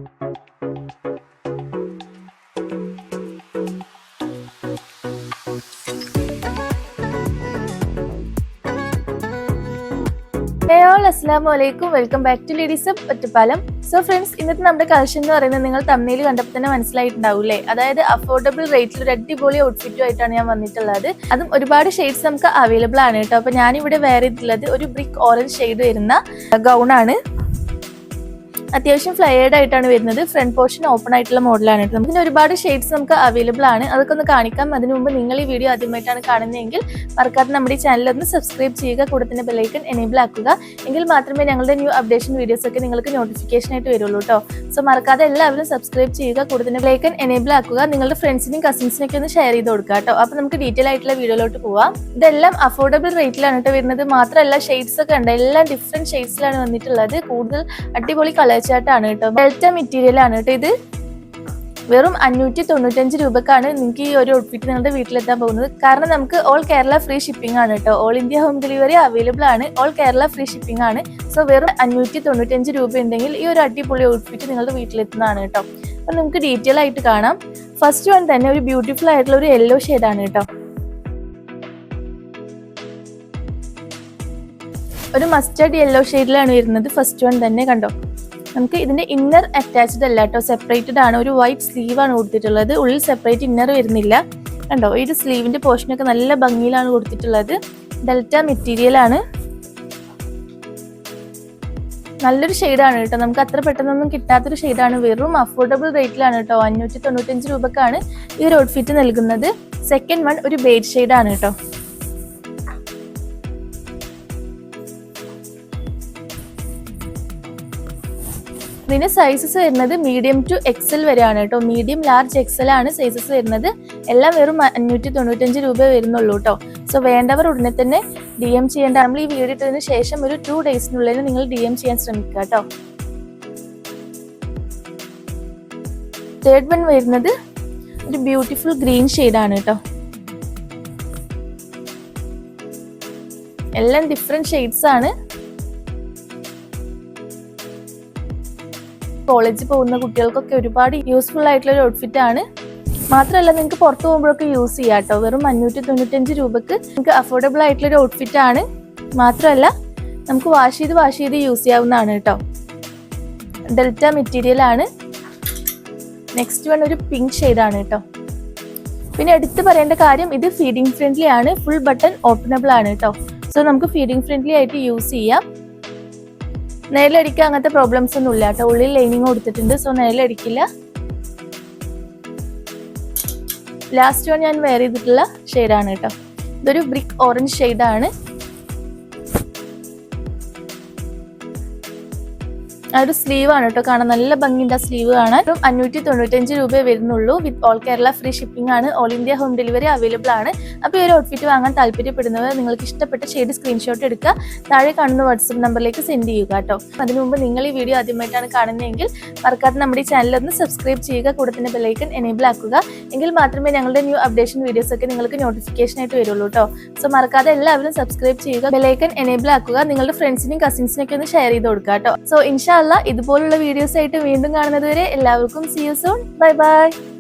Hey all, Assalamualaikum. Welcome back to Ladies Hub Ottapalam. So friends, ഇന്നത്തെ നമ്മുടെ collection എന്ന് പറയുന്നത് നിങ്ങൾ തമ്മിൽ കണ്ടപ്പോൾ തന്നെ മനസ്സിലായിട്ടുണ്ടാവില്ലേ. അതായത് അഫോർഡബിൾ റേറ്റിൽ ഒരു അടിപൊളി ഔട്ട്ഫിറ്റും ആയിട്ടാണ് ഞാൻ വന്നിട്ടുള്ളത്. അതും ഒരുപാട് ഷെയ്ഡ്സ് നമുക്ക് അവൈലബിൾ ആണ് കേട്ടോ. അപ്പൊ ഞാനിവിടെ വെയർ ചെയ്തിട്ടുള്ളത് ഒരു ബ്രിക്ക് ഓറഞ്ച് ഷെയ്ഡ് വരുന്ന ഗൗൺ ആണ്. അത്യാവശ്യം ഫ്ലയേർഡ് ആയിട്ടാണ് വരുന്നത്. ഫ്രണ്ട് പോർഷൻ ഓപ്പൺ ആയിട്ടുള്ള മോഡലാണ്. ഇതിന് ഒരുപാട് ഷെയ്ഡ്സ് നമുക്ക് അവൈലബിൾ ആണ്. അതൊക്കെ ഒന്ന് കാണിക്കാം. അതിനു മുമ്പ് നിങ്ങൾ ഈ വീഡിയോ ആദ്യമായിട്ടാണ് കാണുന്നതെങ്കിൽ മറക്കാതെ നമ്മുടെ ഈ ചാനൽ ഒന്ന് സബ്സ്ക്രൈബ് ചെയ്യുക. കൂടെ തന്നെ ബെൽ ഐക്കൺ എനേബിൾ ആക്കുക. എങ്കിൽ മാത്രമേ ഞങ്ങളുടെ ന്യൂ അപ്ഡേഷൻ വീഡിയോസ് ഒക്കെ നിങ്ങൾക്ക് നോട്ടിഫിക്കേഷൻ ആയിട്ട് വരുള്ളൂ കേട്ടോ. സോ മറക്കാതെ എല്ലാവരും സബ്സ്ക്രൈബ് ചെയ്യുക. കൂടെ തന്നെ ബെൽ ഐക്കൺ എനേബിൾ ആക്കുക. നിങ്ങളുടെ ഫ്രണ്ട്സിനും കസിൻസിനൊക്കെ ഒന്ന് ഷെയർ ചെയ്ത് കൊടുക്കുക കേട്ടോ. അപ്പൊ നമുക്ക് ഡീറ്റെയിൽ ആയിട്ടുള്ള വീഡിയോയിലോട്ട് പോവാം. ഇതെല്ലാം അഫോർഡബിൾ റേറ്റിലാണ് കേട്ടോ വരുന്നത്. മാത്രമല്ല ഷെയ്ഡ്സ് ഒക്കെ ഉണ്ട്. എല്ലാം ഡിഫറെന്റ് ഷെയ്ഡ്സിലാണ് വന്നിട്ടുള്ളത്. കൂടുതൽ അടിപൊളി കളർ ചാർട്ടാണ് കേട്ടോ. ഡെൽറ്റ മെറ്റീരിയൽ ആണ് കേട്ടോ. ഇത് വെറും 595 രൂപക്കാണ് നിങ്ങൾക്ക് ഈ ഒരു ഔട്ട്ഫിറ്റ് നിങ്ങളുടെ വീട്ടിലെത്താൻ പോകുന്നത്. കാരണം നമുക്ക് ഓൾ കേരള ഫ്രീ ഷിപ്പിംഗ് ആണ് കേട്ടോ. All India home delivery available ആണ്. ഓൾ കേരള ഫ്രീ ഷിപ്പിംഗ് ആണ്. സോ വെറും 595 രൂപ ഉണ്ടെങ്കിൽ ഈ ഒരു അടിപൊളി ഔട്ട്ഫിറ്റ് നിങ്ങളുടെ വീട്ടിലെത്തുന്നതാണ് കേട്ടോ. അപ്പൊ നമുക്ക് ഡീറ്റെയിൽ ആയിട്ട് കാണാം. ഫസ്റ്റ് വൺ തന്നെ ഒരു ബ്യൂട്ടിഫുൾ ആയിട്ടുള്ള ഒരു യെല്ലോ ഷെയ്ഡാണ് കേട്ടോ. ഒരു മസ്റ്റേർഡ് യെല്ലോ ഷെയ്ഡിലാണ് വരുന്നത്. ഫസ്റ്റ് വൺ തന്നെ കണ്ടോ. നമുക്ക് ഇതിന്റെ ഇന്നർ അറ്റാച്ച്ഡ് അല്ല കേട്ടോ, സെപ്പറേറ്റഡ് ആണ്. ഒരു വൈറ്റ് സ്ലീവ് ആണ് കൊടുത്തിട്ടുള്ളത്. ഉള്ളിൽ സെപ്പറേറ്റ് ഇന്നർ വരുന്നില്ല കണ്ടോ. ഈ സ്ലീവിന്റെ പോർഷനൊക്കെ നല്ല ഭംഗിയിലാണ് കൊടുത്തിട്ടുള്ളത്. ഡെൽറ്റ മെറ്റീരിയൽ ആണ്. നല്ലൊരു ഷെയ്ഡാണ് കേട്ടോ. നമുക്ക് അത്ര പെട്ടെന്നൊന്നും കിട്ടാത്തൊരു ഷെയ്ഡാണ്. വെറും അഫോർഡബിൾ റേറ്റിലാണ് കേട്ടോ. 595 രൂപക്കാണ് ഈ ഒരു ഔട്ട്ഫിറ്റ് നൽകുന്നത്. സെക്കൻഡ് വൺ ഒരു ബേജ് ഷെയ്ഡാണ് കേട്ടോ. ഇതിന് സൈസസ് വരുന്നത് മീഡിയം ടു എക്സൽ വരെയാണ് കേട്ടോ. മീഡിയം ലാർജ് എക്സൽ ആണ് സൈസസ് വരുന്നത്. എല്ലാം വെറും 595 രൂപ വരുന്നുള്ളൂ കേട്ടോ. സോ വേണ്ടവർ ഉടനെ തന്നെ DM ചെയ്യേണ്ട. നമ്മൾ ഈ വീഡിയോ ഇട്ടതിന് ശേഷം ഒരു 2 ഡേയ്സിനുള്ളിൽ നിങ്ങൾ DM ചെയ്യാൻ ശ്രമിക്കുക കേട്ടോ. തേർഡ് വൺ വരുന്നത് ഒരു ബ്യൂട്ടിഫുൾ ഗ്രീൻ ഷെയ്ഡാണ് കേട്ടോ. എല്ലാം ഡിഫറെന്റ് ഷെയ്ഡ്സ് ആണ്. കോളേജിൽ പോകുന്ന കുട്ടികൾക്കൊക്കെ ഒരുപാട് യൂസ്ഫുൾ ആയിട്ടുള്ള ഒരു ഔട്ട്ഫിറ്റ് ആണ്. മാത്രമല്ല നിങ്ങൾക്ക് പുറത്ത് പോകുമ്പോഴൊക്കെ യൂസ് ചെയ്യാം കേട്ടോ. വെറും 595 രൂപക്ക് നിങ്ങൾക്ക് അഫോർഡബിൾ ആയിട്ടുള്ള ഒരു ഔട്ട്ഫിറ്റ് ആണ്. മാത്രമല്ല നമുക്ക് വാഷ് ചെയ്ത് യൂസ് ചെയ്യാവുന്നതാണ് കേട്ടോ. ഡെൽറ്റ മെറ്റീരിയൽ ആണ്. നെക്സ്റ്റ് വൺ ഒരു പിങ്ക് ഷെയ്ഡാണ് കേട്ടോ. പിന്നെ എടുത്ത് പറയേണ്ട കാര്യം, ഇത് ഫീഡിങ് ഫ്രണ്ട്ലി ആണ്. ഫുൾ ബട്ടൺ ഓപ്പണബിൾ ആണ് കേട്ടോ. സോ നമുക്ക് ഫീഡിങ് ഫ്രണ്ട്ലി ആയിട്ട് യൂസ് ചെയ്യാം. നേരിലടിക്കുക അങ്ങനത്തെ പ്രോബ്ലംസ് ഒന്നും ഇല്ല കേട്ടോ. ഉള്ളിൽ ലൈനിങ് കൊടുത്തിട്ടുണ്ട്. സോ നേരിലടിക്കില്ല. ലാസ്റ്റ് വൺ ഞാൻ വെയർ ചെയ്തിട്ടുള്ള ഷെയ്ഡാണ് കേട്ടോ. ഇതൊരു ബ്രിക്ക് ഓറഞ്ച് ഷെയ്ഡാണ്. ഒരു സ്ലീവ് ആണ് കേട്ടോ. കാണാൻ നല്ല ഭംഗിയുണ്ട് സ്ലീവ് കാണാൻ. 595 രൂപയെ വരുന്നുള്ളൂ. With all Kerala free shipping ആണ്. All India home delivery available ആണ്. അപ്പോൾ ഈ ഒരു ഔട്ട്ഫിറ്റ് വാങ്ങാൻ താല്പര്യപ്പെടുന്നവർ നിങ്ങൾക്ക് ഇഷ്ടപ്പെട്ട ഷെയ്ഡ് സ്ക്രീൻഷോട്ട് എടുക്കുക. താഴെ കാണുന്ന വാട്സ്ആപ്പ് നമ്പറിലേക്ക് സെൻഡ് ചെയ്യുക കേട്ടോ. അതിനു മുമ്പ് നിങ്ങൾ ഈ വീഡിയോ ആദ്യമായിട്ടാണ് കാണുന്നതെങ്കിൽ മറക്കാതെ നമ്മുടെ ഈ ചാനൽ ഒന്ന് സബ്സ്ക്രൈബ് ചെയ്യുക. കൂടെ തന്നെ ബെൽ ഐക്കൺ എനേബിൾ ആക്കുക. എങ്കിൽ മാത്രമേ ഞങ്ങളുടെ ന്യൂ അപ്ഡേഷൻ വീഡിയോസ് ഒക്കെ നിങ്ങൾക്ക് നോട്ടിഫിക്കേഷൻ ആയിട്ട് വരുള്ളൂ കേട്ടോ. സോ മറക്കാതെ എല്ലാവരും സബ്സ്ക്രൈബ് ചെയ്യുക. ബെൽ ഐക്കൺ എനേബിൾ ആക്കുക. നിങ്ങളുടെ ഫ്രണ്ട്സിനും കസിൻസിനൊക്കെ ഒന്ന് ഷെയർ ചെയ്ത് കൊടുക്കുക കേട്ടോ. സോ ഇൻഷാ അല്ലാഹ് ഇതുപോലുള്ള വീഡിയോസ് ആയിട്ട് വീണ്ടും കാണുന്നത് വരെ എല്ലാവർക്കും see you soon. Bye bye.